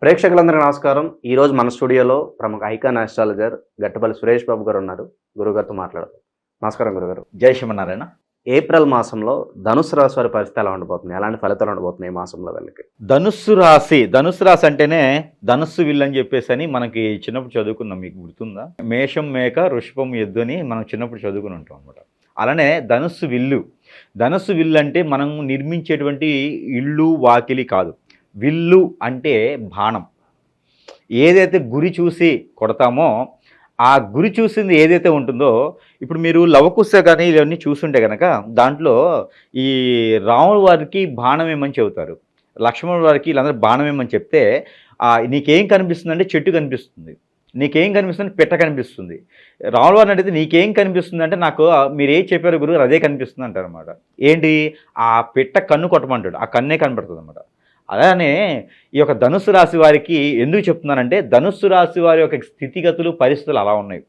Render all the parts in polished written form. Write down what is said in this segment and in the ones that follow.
ప్రేక్షకులందరికీ నమస్కారం. ఈరోజు మన స్టూడియోలో ప్రముఖ ఐకాన్ ఆస్ట్రాలజర్ గట్టపల్లి సురేష్ బాబు గారు ఉన్నారు. గురుగారితో మాట్లాడదాం. నమస్కారం గురుగారు. జై శ్రీమన్నారాయణ. ఏప్రిల్ మాసంలో ధనుసు రాశి వారి పరిస్థితి ఎలా ఉండబోతుంది? ఎలాంటి ఫలితాలు ఉండబోతున్నాయి ఈ మాసంలో వీళ్ళకి? ధనుస్సు రాశి అంటేనే ధనుస్సు విల్లు అని చెప్పేసి అని మనకి చిన్నప్పుడు చదువుకున్నాం. మీకు గుర్తుందా? మేషం మేక వృషభం ఎద్దు అని మనం చిన్నప్పుడు చదువుకుని ఉంటాం అనమాట. అలానే ధనుస్సు విల్లు అంటే మనం నిర్మించేటువంటి ఇల్లు వాకిలి కాదు. విల్లు అంటే బాణం. ఏదైతే గురి చూసి కొడతామో ఆ గురి చూసింది ఏదైతే ఉంటుందో, ఇప్పుడు మీరు లవకుశ కానీ ఇవన్నీ చూస్తుంటే కనుక దాంట్లో ఈ రాముల వారికి బాణం ఏమని చెబుతారు, లక్ష్మణుల వారికి వీళ్ళందరూ బాణం ఏమని చెప్తే నీకేం కనిపిస్తుంది అంటే చెట్టు కనిపిస్తుంది, నీకేం కనిపిస్తుంది పిట్ట కనిపిస్తుంది. రాముల వారిని అడిగితే నీకేం కనిపిస్తుంది అంటే నాకు మీరు ఏం చెప్పారు గురువు అదే కనిపిస్తుంది అంటారు అనమాట. ఏంటి? ఆ పిట్ట కన్ను కొట్టమంటాడు, ఆ కన్నే కనపడుతుంది అనమాట. అలానే ఈ యొక్క ధనుస్సు రాశి వారికి ఎందుకు చెప్తున్నానంటే, ధనుస్సు రాశి వారి యొక్క స్థితిగతులు పరిస్థితులు అలా ఉన్నాయి.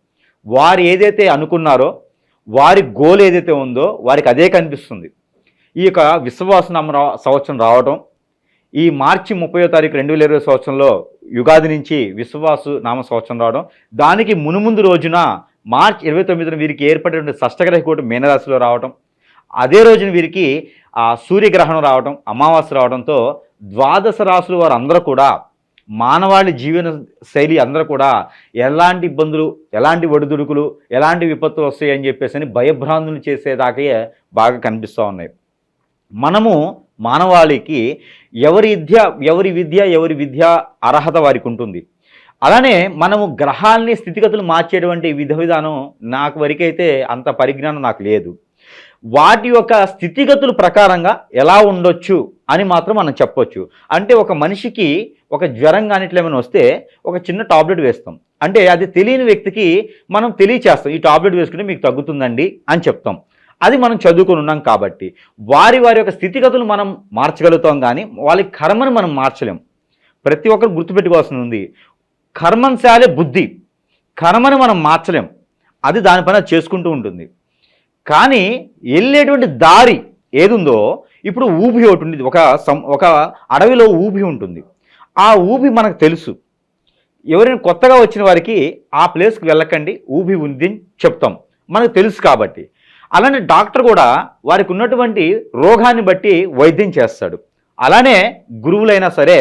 వారు ఏదైతే అనుకున్నారో, వారి గోల్ ఏదైతే ఉందో వారికి అదే కనిపిస్తుంది. ఈ యొక్క విశ్వాసనామ సంవత్సరం రావడం, ఈ మార్చి 30వ తారీఖు 2020 సంవత్సరంలో యుగాది నుంచి విశ్వాసు నామ సంవత్సరం రావడం, దానికి మునుముందు రోజున మార్చి 29న వీరికి ఏర్పడేటువంటి షష్టగ్రహ కూటమి మీనరాశిలో రావడం, అదే రోజున వీరికి సూర్యగ్రహణం రావడం, అమావాస్య రావడంతో ద్వాదశ రాశులు వారు అందరూ కూడా మానవాళి జీవన శైలి అందరూ కూడా ఎలాంటి ఇబ్బందులు, ఎలాంటి ఒడిదుడుకులు, ఎలాంటి విపత్తులు వస్తాయి అని చెప్పేసి అని భయభ్రాంతులు చేసేదాకే బాగా కనిపిస్తూ ఉన్నాయి. మనము మానవాళికి ఎవరి విద్య అర్హత వారికి ఉంటుంది. అలానే మనము గ్రహాల్ని స్థితిగతులు మార్చేటువంటి విధానం నాకు వరకైతే అంత పరిజ్ఞానం నాకు లేదు. వాటి యొక్క స్థితిగతుల ప్రకారంగా ఎలా ఉండొచ్చు అని మాత్రం మనం చెప్పొచ్చు. అంటే ఒక మనిషికి ఒక జ్వరం కానీ ఇట్లా ఏమైనా వస్తే ఒక చిన్న టాబ్లెట్ వేస్తాం. అంటే అది తెలియని వ్యక్తికి మనం తెలియచేస్తాం, ఈ టాబ్లెట్ వేసుకుంటే మీకు తగ్గుతుందండి అని చెప్తాం. అది మనం చదువుకొని ఉన్నాం కాబట్టి వారి యొక్క స్థితిగతులు మనం మార్చగలుగుతాం, కానీ వాళ్ళ కర్మను మనం మార్చలేం. ప్రతి ఒక్కరు గుర్తుపెట్టుకోవాల్సింది ఉంది, కర్మంశాలే బుద్ధి. కర్మను మనం మార్చలేం, అది దానిపైన చేసుకుంటూ ఉంటుంది. కానీ వెళ్ళేటువంటి దారి ఏదుందో, ఇప్పుడు ఊబి ఒకటి ఉంది, ఒక అడవిలో ఊబి ఉంటుంది. ఆ ఊబి మనకు తెలుసు. ఎవరైనా కొత్తగా వచ్చిన వారికి ఆ ప్లేస్కి వెళ్ళకండి, ఊబి ఉంది అని చెప్తాం, మనకు తెలుసు కాబట్టి. అలానే డాక్టర్ కూడా వారికి ఉన్నటువంటి రోగాన్ని బట్టి వైద్యం చేస్తాడు. అలానే గురువులైనా సరే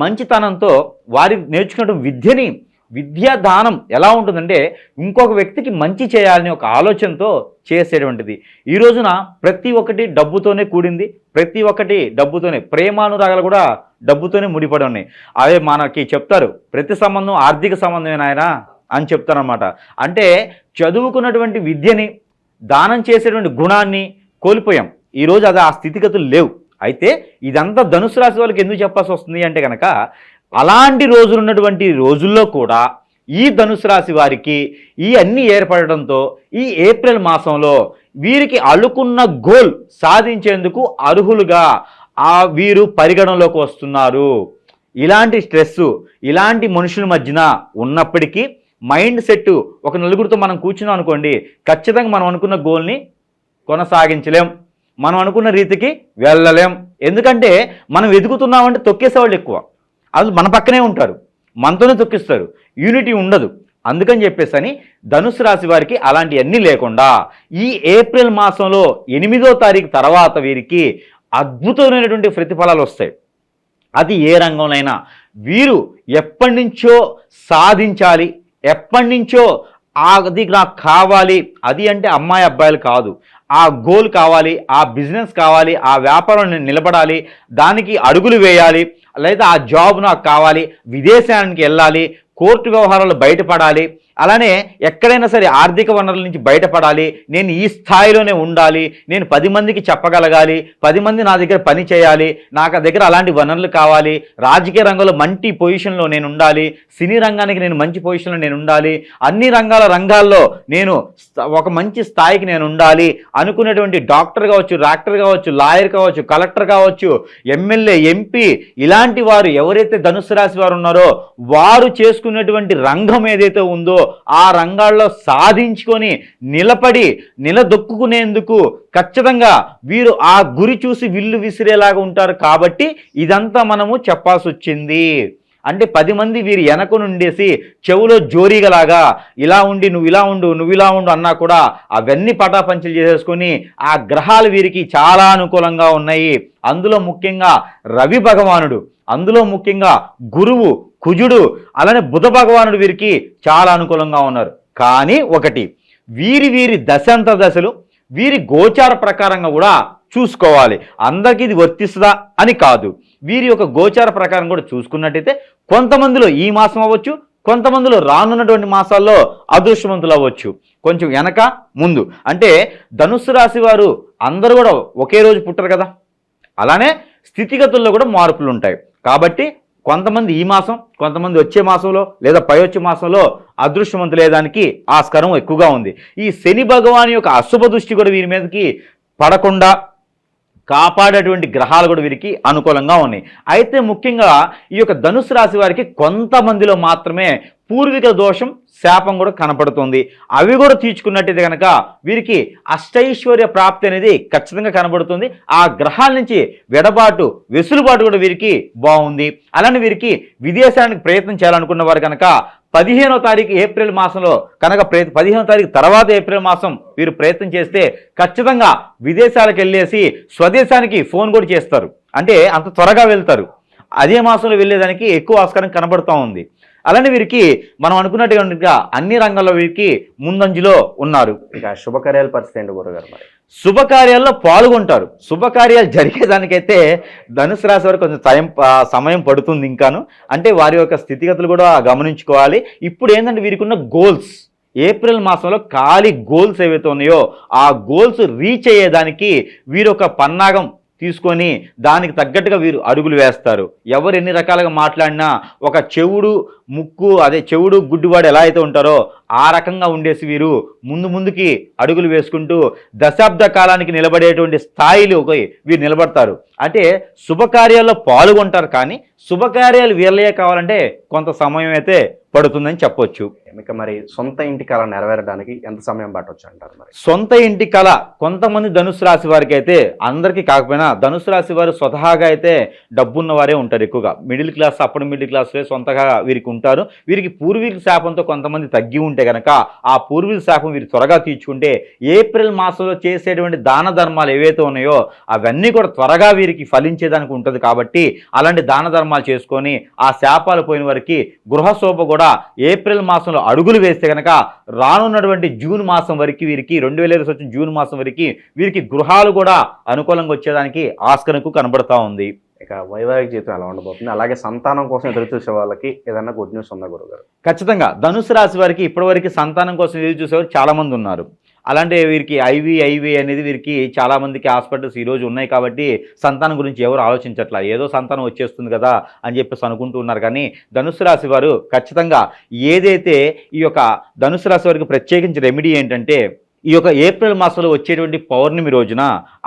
మంచితనంతో వారి నేర్చుకున్న విద్యాదానం ఎలా ఉంటుందంటే, ఇంకొక వ్యక్తికి మంచి చేయాలని ఒక ఆలోచనతో చేసేటువంటిది. ఈ రోజున ప్రతి ఒక్కటి డబ్బుతోనే కూడింది, ప్రతి ఒక్కటి డబ్బుతోనే, ప్రేమానురాగాలు కూడా డబ్బుతోనే ముడిపడి ఉన్నాయి. అదే మనకి చెప్తారు, ప్రతి సంబంధం ఆర్థిక సంబంధమేనాయనా అని చెప్తారనమాట. అంటే చదువుకున్నటువంటి విద్యని, దానం చేసేటువంటి గుణాన్ని కోల్పోయాం. ఈరోజు అది ఆ స్థితిగతులు లేవు. అయితే ఇదంతా ధనుసు రాశి వాళ్ళకి ఎందుకు చెప్పాల్సి వస్తుంది అంటే కనుక, అలాంటి రోజులు ఉన్నటువంటి రోజుల్లో కూడా ఈ ధనుసు రాశి వారికి ఈ అన్నీ ఏర్పడడంతో ఈ ఏప్రిల్ మాసంలో వీరికి అలుకున్న గోల్ సాధించేందుకు అర్హులుగా వీరు పరిగణలోకి వస్తున్నారు. ఇలాంటి స్ట్రెస్సు, ఇలాంటి మనుషుల మధ్యన ఉన్నప్పటికీ మైండ్ సెట్ ఒక నలుగురితో మనం కూర్చున్నాం అనుకోండి, ఖచ్చితంగా మనం అనుకున్న గోల్ని కొనసాగించలేం, మనం అనుకున్న రీతికి వెళ్ళలేం. ఎందుకంటే మనం ఎదుగుతున్నామంటే తొక్కేసేవాళ్ళు ఎక్కువ, అది మన పక్కనే ఉంటారు, మనతోనే తొక్కిస్తారు, యూనిటీ ఉండదు. అందుకని చెప్పేసి అని ధనుసు రాశి వారికి అలాంటివన్నీ లేకుండా ఈ ఏప్రిల్ మాసంలో 8వ తారీఖు తర్వాత వీరికి అద్భుతమైనటువంటి ప్రతిఫలాలు వస్తాయి. అది ఏ రంగంలోనైనా వీరు ఎప్పటి నుంచో సాధించాలి, ఎప్పటి నుంచో అది నాకు కావాలి, అది అంటే అమ్మాయి అబ్బాయిలు కాదు, ఆ గోల్ కావాలి, ఆ బిజినెస్ కావాలి, ఆ వ్యాపారం నిలబడాలి, దానికి అడుగులు వేయాలి, లేదా ఆ జాబ్ నాకు కావాలి, విదేశానికి వెళ్ళాలి, కోర్టు వ్యవహారాలు బయటపడాలి, అలానే ఎక్కడైనా సరే ఆర్థిక వనరుల నుంచి బయటపడాలి, నేను ఈ స్థాయిలోనే ఉండాలి, నేను 10 మందికి చెప్పగలగాలి, 10 మంది నా దగ్గర పని చేయాలి, నాకు దగ్గర అలాంటి వనరులు కావాలి, రాజకీయ రంగంలో మంచి పొజిషన్లో నేను ఉండాలి, సినీ రంగానికి నేను మంచి పొజిషన్లో నేను ఉండాలి, అన్ని రంగాల్లో నేను ఒక మంచి స్థాయికి నేను ఉండాలి అనుకునేటువంటి డాక్టర్ కావచ్చు, రాక్టర్ కావచ్చు, లాయర్ కావచ్చు, కలెక్టర్ కావచ్చు, ఎమ్మెల్యే, ఎంపీ, ఇలాంటి వారు ఎవరైతే ధనుసు రాశి వారు ఉన్నారో వారు చేసుకునేటువంటి రంగం ఏదైతే ఉందో ఆ రంగాల్లో సాధించుకొని నిలదొక్కునేందుకు ఖచ్చితంగా వీరు ఆ గురి చూసి విల్లు విసిరేలాగా ఉంటారు. కాబట్టి ఇదంతా మనము చెప్పాల్సి వచ్చింది. అంటే 10 మంది వీరి వెనక నుండేసి చెవులో జోరీగలాగా ఇలా ఉండి నువ్వు ఇలా ఉండు నువ్వు ఇలా ఉండు అన్నా కూడా అవన్నీ పటాపంచలు చేసేసుకొని ఆ గ్రహాలు వీరికి చాలా అనుకూలంగా ఉన్నాయి. అందులో ముఖ్యంగా రవి భగవానుడు, అందులో ముఖ్యంగా గురువు, కుజుడు, అలానే బుధ భగవానుడు వీరికి చాలా అనుకూలంగా ఉన్నారు. కానీ ఒకటి, వీరి దశాంతర దశలు వీరి గోచార ప్రకారంగా కూడా చూసుకోవాలి. అందరికీ ఇది వర్తిస్తుందా అని కాదు, వీరి యొక్క గోచార ప్రకారం కూడా చూసుకున్నట్టయితే కొంతమందిలో ఈ మాసం అవ్వచ్చు, కొంతమందిలో రానున్నటువంటి మాసాల్లో అదృష్టవంతులు అవ్వచ్చు. కొంచెం వెనక ముందు అంటే ధనుస్సు రాశి వారు అందరూ కూడా ఒకే రోజు పుట్టరు కదా, అలానే స్థితిగతుల్లో కూడా మార్పులు ఉంటాయి. కాబట్టి కొంతమంది ఈ మాసం, కొంతమంది వచ్చే మాసంలో లేదా పై వచ్చే మాసంలో అదృష్టవంతులేదానికి ఆస్కారం ఎక్కువగా ఉంది. ఈ శని భగవాన్ యొక్క అశుభ దృష్టి కూడా వీరి మీదకి పడకుండా కాపాడేటువంటి గ్రహాలు కూడా వీరికి అనుకూలంగా ఉన్నాయి. అయితే ముఖ్యంగా ఈ యొక్క ధనుసు రాశి వారికి కొంతమందిలో మాత్రమే పూర్వీక దోషం, శాపం కూడా కనపడుతుంది. అవి కూడా తీర్చుకున్నట్టయితే కనుక వీరికి అష్టైశ్వర్య ప్రాప్తి అనేది ఖచ్చితంగా కనబడుతుంది. ఆ గ్రహాల నుంచి వెడబాటు, వెసులుబాటు కూడా వీరికి బాగుంది. అలానే వీరికి విదేశానికి ప్రయత్నం చేయాలనుకున్న వారు కనుక 15వ తారీఖు ఏప్రిల్ మాసంలో కనుక 15వ తారీఖు తర్వాత ఏప్రిల్ మాసం వీరు ప్రయత్నం చేస్తే ఖచ్చితంగా విదేశాలకు వెళ్ళేసి స్వదేశానికి ఫోన్ కూడా చేస్తారు. అంటే అంత త్వరగా వెళ్తారు. అదే మాసంలో వెళ్ళేదానికి ఎక్కువ ఆస్కారం కనబడుతూ ఉంది. అలానే వీరికి మనం అనుకున్నట్టుగా అన్ని రంగాల్లో వీరికి ముందంజలో ఉన్నారు. ఇక శుభకార్యాల పరిస్థితి ఏంటి గురుగారు? మరి శుభకార్యాల్లో పాల్గొంటారు. శుభకార్యాలు జరిగేదానికైతే ధనుసు రాశి వారికి కొంచెం సమయం పడుతుంది ఇంకాను. అంటే వారి యొక్క స్థితిగతులు కూడా గమనించుకోవాలి. ఇప్పుడు ఏంటంటే వీరికి ఉన్న గోల్స్, ఏప్రిల్ మాసంలో ఖాళీ గోల్స్ ఏవైతే ఉన్నాయో ఆ గోల్స్ రీచ్ అయ్యేదానికి వీరు ఒక పన్నాగం తీసుకొని దానికి తగ్గట్టుగా వీరు అడుగులు వేస్తారు. ఎవరు ఎన్ని రకాలుగా మాట్లాడినా ఒక చెవుడు గుడ్డివాడు ఎలా అయితే ఉంటారో ఆ రకంగా ఉండేసి వీరు ముందుకి అడుగులు వేసుకుంటూ దశాబ్ద కాలానికి నిలబడేటువంటి స్థాయిలో వీరు నిలబడతారు. అంటే శుభకార్యాల్లో పాల్గొంటారు. కానీ శుభకార్యాలు వీళ్ళే కావాలంటే కొంత సమయం అయితే పడుతుందని చెప్పొచ్చు. ఇక మరి సొంత ఇంటి కళ నెరవేరడానికి ఎంత సమయం పట్టవచ్చు అంటారు? మరి సొంత ఇంటి కళ కొంతమంది ధనుసు రాశి వారికి అయితే, అందరికీ కాకపోయినా ధనుసు రాశి వారు స్వతహాగా అయితే డబ్బున్న వారే ఉంటారు. ఎక్కువగా మిడిల్ క్లాస్, అప్పటి మిడిల్ క్లాస్లో సొంతగా వీరికి ఉంటారు. వీరికి పూర్వీకుల శాపంతో కొంతమంది తగ్గి ఉంటే కనుక ఆ పూర్వీకుల శాపం వీరు త్వరగా తీర్చుకుంటే ఏప్రిల్ మాసంలో చేసేటువంటి దాన ధర్మాలు ఏవైతే ఉన్నాయో అవన్నీ కూడా త్వరగా వీరికి ఫలించేదానికి ఉంటుంది. కాబట్టి అలాంటి దాన ధర్మాలు చేసుకొని ఆ శాపాలు పోయిన వారికి గృహశోభ కూడా ఏప్రిల్ మాసంలో అడుగులు వేస్తే కనుక రానున్నటువంటి జూన్ మాసం వరకు వీరికి 2020 జూన్ మాసం వరకు వీరికి గృహాలు కూడా అనుకూలంగా వచ్చేదానికి ఆస్కారం కనబడతా ఉంది. ఇక వైవాహిక జీవితం ఎలా ఉండబోతుంది? అలాగే సంతానం కోసం ఎదురు చూసే వాళ్ళకి ఏదైనా గుడ్ న్యూస్ ఉందా గురుగారు? ఖచ్చితంగా ధనుసు రాశి వారికి ఇప్పటివరకు సంతానం కోసం ఎదురు చూసేవారు చాలా మంది ఉన్నారు. అలాంటి వీరికి ఐవీ అనేది వీరికి చాలా మందికి హాస్పిటల్స్ ఈరోజు ఉన్నాయి. కాబట్టి సంతానం గురించి ఎవరు ఆలోచించట్లా, ఏదో సంతానం వచ్చేస్తుంది కదా అని చెప్పేసి అనుకుంటూ ఉన్నారు. కానీ ధనుసు రాశి వారు ఖచ్చితంగా ఏదైతే ఈ యొక్క ధనుసు రాశి వారికి ప్రత్యేకించి రెమెడీ ఏంటంటే, ఈ యొక్క ఏప్రిల్ మాసంలో వచ్చేటువంటి పౌర్ణమి రోజున,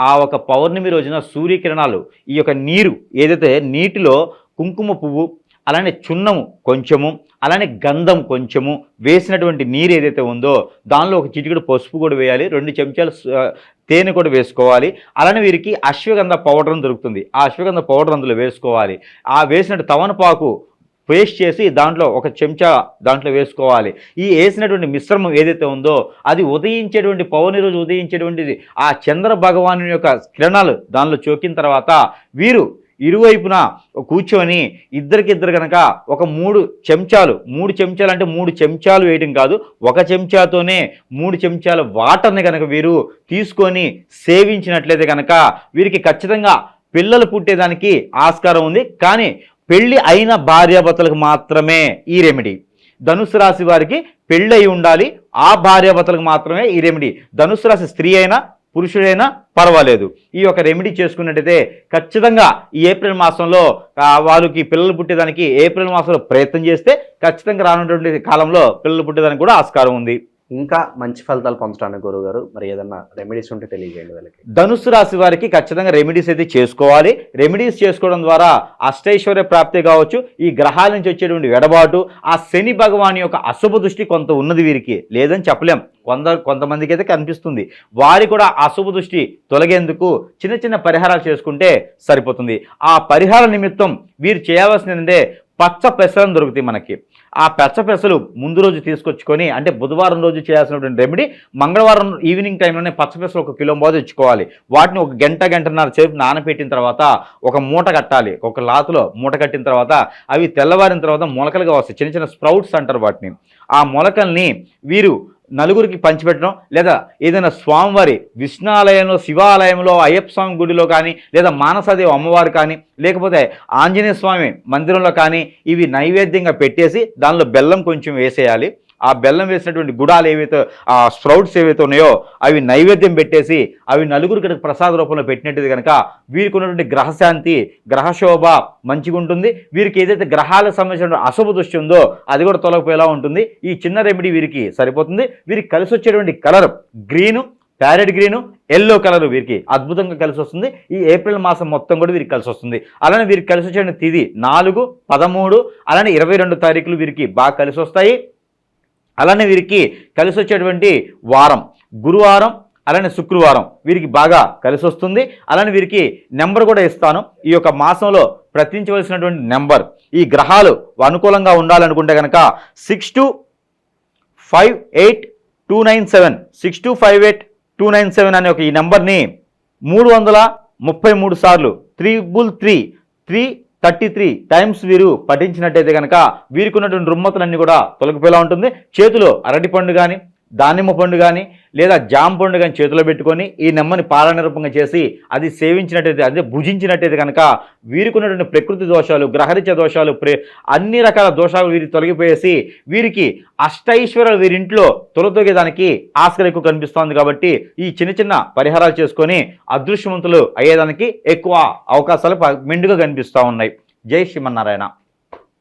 ఆ ఒక పౌర్ణమి రోజున సూర్యకిరణాలు ఈ యొక్క నీరు ఏదైతే నీటిలో కుంకుమ పువ్వు, అలానే చున్నము కొంచెము, అలానే గంధం కొంచెము వేసినటువంటి నీరు ఏదైతే ఉందో దానిలో ఒక చిటికెడు పసుపు కూడా వేయాలి, 2 చెంచాలు తేనె కూడా వేసుకోవాలి. అలానే వీరికి అశ్వగంధ పౌడర్ అని దొరుకుతుంది. ఆ అశ్వగంధ పౌడర్ అందులో వేసుకోవాలి. ఆ వేసినట్టు తమనపాకు పేస్ట్ చేసి దాంట్లో 1 చెంచా దాంట్లో వేసుకోవాలి. ఈ వేసినటువంటి మిశ్రమం ఏదైతే ఉందో అది ఉదయించేటువంటి పౌర్ణమి రోజు ఉదయించేటువంటిది ఆ చంద్ర భగవాను యొక్క కిరణాలు దానిలో చోకిన తర్వాత వీరు ఇరువైపున కూర్చొని ఇద్దరికిద్దరు కనుక ఒక 3 చెంచాలు అంటే 3 చెంచాలు వేయడం కాదు, 1 చెంచాతోనే 3 చెంచాల వాటర్ని కనుక వీరు తీసుకొని సేవించినట్లయితే కనుక వీరికి ఖచ్చితంగా పిల్లలు పుట్టేదానికి ఆస్కారం ఉంది. కానీ పెళ్లి అయిన భార్యాభర్తలకు మాత్రమే ఈ రెమెడీ. ధనుసు రాశి వారికి పెళ్ళి అయి ఉండాలి, ఆ భార్యాభర్తలకు మాత్రమే ఈ రెమెడీ. ధనుసు రాశి స్త్రీ అయినా పురుషుడైనా పర్వాలేదు. ఈ యొక్క రెమెడీ చేసుకున్నట్టయితే ఖచ్చితంగా ఈ ఏప్రిల్ మాసంలో వాళ్ళకి పిల్లలు పుట్టేదానికి ఏప్రిల్ మాసంలో ప్రయత్నం చేస్తే ఖచ్చితంగా రానున్నటువంటి కాలంలో పిల్లలు పుట్టేదానికి కూడా ఆస్కారం ఉంది. ఇంకా మంచి ఫలితాలు పొందడానికి గురుగారు మరి ఏదన్నా రెమెడీస్ ఉంటే తెలియజేయండి వాళ్ళకి. ధనుస్సు రాశి వారికి ఖచ్చితంగా రెమెడీస్ అయితే చేసుకోవాలి. రెమెడీస్ చేసుకోవడం ద్వారా అష్టైశ్వర్య ప్రాప్తి కావచ్చు, ఈ గ్రహాల నుంచి వచ్చేటువంటి వెడబాటు, ఆ శని భగవాన్ యొక్క అశుభ దృష్టి కొంత ఉన్నది వీరికి, లేదని చెప్పలేం. కొంతమందికి అయితే కనిపిస్తుంది. వారి కూడా అశుభ దృష్టి తొలగేందుకు చిన్న చిన్న పరిహారాలు చేసుకుంటే సరిపోతుంది. ఆ పరిహార నిమిత్తం వీరు చేయవలసింది ఏంటంటే పచ్చ పెసలు దొరుకుతాయి మనకి. ఆ పచ్చ పెసలు ముందు రోజు తీసుకొచ్చుకొని, అంటే బుధవారం రోజు చేయాల్సినటువంటి రెమెడీ మంగళవారం ఈవినింగ్ టైంలోనే పచ్చ పెసలు 1 కిలో బాదు తెచ్చుకోవాలి. వాటిని ఒక గంటన్నర సేపు నానబెట్టిన తర్వాత ఒక మూట కట్టాలి. ఒక లాతులో మూట కట్టిన తర్వాత అవి తెల్లవారిన తర్వాత మొలకలుగా వస్తాయి. చిన్న చిన్న స్ప్రౌట్స్ అంటారు వాటిని. ఆ మొలకల్ని వీరు నలుగురికి పంచిపెట్టడం, లేదా ఏదైనా స్వామివారి విష్ణాలయంలో, శివాలయంలో, అయ్యప్ప స్వామి గుడిలో కానీ, లేదా మానసాదేవి అమ్మవారు కానీ, లేకపోతే ఆంజనేయ స్వామి మందిరంలో కానీ ఇవి నైవేద్యంగా పెట్టేసి దానిలో బెల్లం కొంచెం వేసేయాలి. ఆ బెల్లం వేసినటువంటి గుడాలు ఏవైతే, ఆ స్ప్రౌట్స్ ఏవైతే ఉన్నాయో అవి నైవేద్యం పెట్టేసి అవి నలుగురికి ప్రసాద రూపంలో పెట్టినట్టు కనుక వీరికి ఉన్నటువంటి గ్రహశాంతి, గ్రహశోభ మంచిగా ఉంటుంది. వీరికి ఏదైతే గ్రహాలకు సంబంధించిన అశుభ దృష్టి ఉందో అది కూడా తొలగిపోయేలా ఉంటుంది. ఈ చిన్న రెమెడీ వీరికి సరిపోతుంది. వీరికి కలిసి వచ్చేటువంటి colour green, parrot green, yellow colour వీరికి అద్భుతంగా కలిసి వస్తుంది. ఈ ఏప్రిల్ మాసం మొత్తం కూడా వీరికి కలిసి వస్తుంది. అలానే వీరికి కలిసి వచ్చే తిథి 4, 13, అలానే 22 తారీఖులు వీరికి బాగా కలిసి వస్తాయి. అలానే వీరికి కలిసి వచ్చేటువంటి వారం గురువారం, అలానే శుక్రవారం వీరికి బాగా కలిసి వస్తుంది. అలానే వీరికి నెంబర్ కూడా ఇస్తాను. ఈ యొక్క మాసంలో ప్రతించవలసినటువంటి నెంబర్, ఈ గ్రహాలు అనుకూలంగా ఉండాలనుకుంటే కనుక 6258-297 6258-297 అనే ఒక ఈ నెంబర్ని 333 సార్లు 333 టైమ్స్ వీరు పఠించినట్టయితే కనుక వీరికి ఉన్నటువంటి రుమ్మతులన్నీ కూడా తొలగిపోయేలా ఉంటుంది. చేతిలో అరటి పండు కానీ, దానిమ్మ పండు కానీ, లేదా జామ పండు కానీ చేతిలో పెట్టుకొని ఈ నెమ్మని పాలనిరూపంగా చేసి అది సేవించినట్టయితే, అదే భుజించినట్టయితే కనుక వీరికి ఉన్నటువంటి ప్రకృతి దోషాలు, గ్రహరీత్య దోషాలు, అన్ని రకాల దోషాలు వీరికి తొలగిపోయేసి వీరికి అష్టైశ్వర్యాలు వీరింట్లో తొలతొగేదానికి ఆస్కారం ఎక్కువ కనిపిస్తోంది. కాబట్టి ఈ చిన్న చిన్న పరిహారాలు చేసుకొని అదృష్టవంతులు అయ్యేదానికి ఎక్కువ అవకాశాలు మెండుగా కనిపిస్తూ ఉన్నాయి. జై శ్రీమన్నారాయణ.